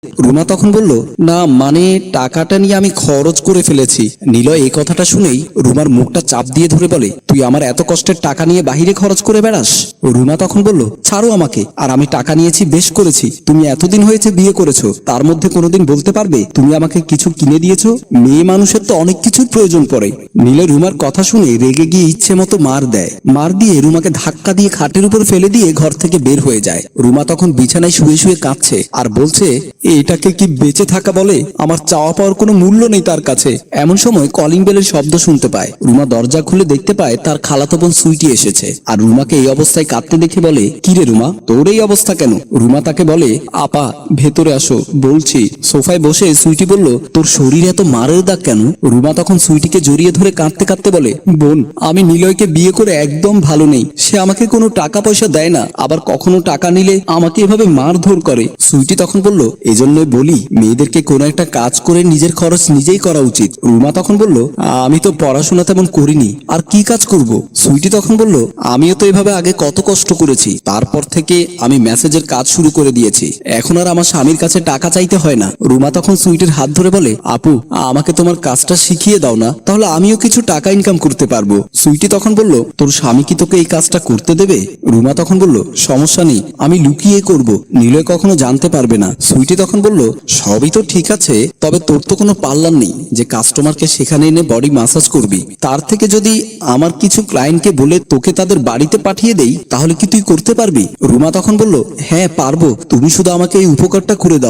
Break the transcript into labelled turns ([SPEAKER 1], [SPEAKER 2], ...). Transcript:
[SPEAKER 1] রুমা তখন বলল, না মানে টাকাটা নিয়ে আমি খরচ করে ফেলেছি। নিলয় এই কথাটা শুনেই রুমার মুখটা চাপ দিয়ে ধরে বলে, তুই আমার এত কষ্টের টাকা নিয়ে বাহিরে খরচ করে বেড়াস? রুমা তখন বলল, ছাড়ো আমাকে, আর আমি টাকা নিয়েছি বেশ করেছি। তুমি এতদিন হয়েছে বিয়ে করেছো, তার মধ্যে কোনোদিন বলতে পারবে তুমি আমাকে কিছু কিনে দিয়েছো? মেয়ে মানুষের তো অনেক কিছুর প্রয়োজন পড়ে। নিলয় রুমার কথা শুনে রেগে গিয়ে ইচ্ছে মতো মার দেয়। মার দিয়ে রুমাকে ধাক্কা দিয়ে খাটের উপর ফেলে দিয়ে ঘর থেকে বের হয়ে যায়। রুমা তখন বিছানায় শুয়ে শুয়ে কাঁদছে আর বলছে, এটাকে কি বেঁচে থাকা বলে? আমার চাওয়া পাওয়ার কোনো মূল্য নেই তার কাছে। এমন সময় কলিং বেলের শব্দ শুনতে পায়। রুমা দরজা খুলে দেখতে পায় তার খালাতো বোন সুইটি এসেছে আর রুমাকে এই অবস্থায় কাঁদতে দেখে বলে, কি রে রুমা, তোর এই অবস্থা কেন? রুমা তাকে বলে, আপা ভেতরে আসো বলছি। সোফায় বসে সুইটি বলল, তোর শরীরে এত মারের দাগ কেন? রুমা তখন সুইটিকে জড়িয়ে ধরে কাঁদতে কাঁদতে বলে, বোন, আমি নিলয়কে বিয়ে করে একদম ভালো নেই। সে আমাকে কোনো টাকা পয়সা দেয় না, আবার কখনো টাকা নিলে আমাকে এভাবে মারধর করে। সুইটি তখন বলল, এজন্যই বলি মেয়েদেরকে কোনো একটা কাজ করে নিজের খরচ নিজেই করা উচিত। রুমা তখন বলল, আমি তো পড়াশোনা তেমন করিনি, আর কি কাজ করব? সুইটি তখন বলল, আমিও তো এভাবে আগে কত কষ্ট করেছি, তারপর থেকে আমি মেসেজের কাজ শুরু করে দিয়েছি। এখন আর আমার স্বামীর কাছে টাকা চাইতে হয় না। রুমা তখন সুইটির হাত ধরে বলে, আপু আমাকে তোমার কাজটা শিখিয়ে দাও না, তাহলে আমিও কিছু টাকা ইনকাম করতে পারবো। সুইটি তখন বলল, তোর স্বামী কি তোকে এই কাজটা করতে দেবে? রুমা তখন বলল, সমস্যা নেই, আমি লুকিয়ে করব, নিলয় কখনো জানতে পারবে না। সুইটি তখন বলল, সবই তো ঠিক আছে, তবে তোর তো কোনো পার্লার নেই যে কাস্টমারকে সেখানে এনে বডি ম্যাসাজ করবি। তার থেকে যদি আমার কিছু ক্লায়েন্টকে বলে তোকে তাদের বাড়িতে পাঠিয়ে দেই, তাহলে কি তুই করতে পারবি? রুমা তখন বলল, হ্যাঁ পারবো, তুমি শুধু আমাকে এই উপকারটা করে দাও।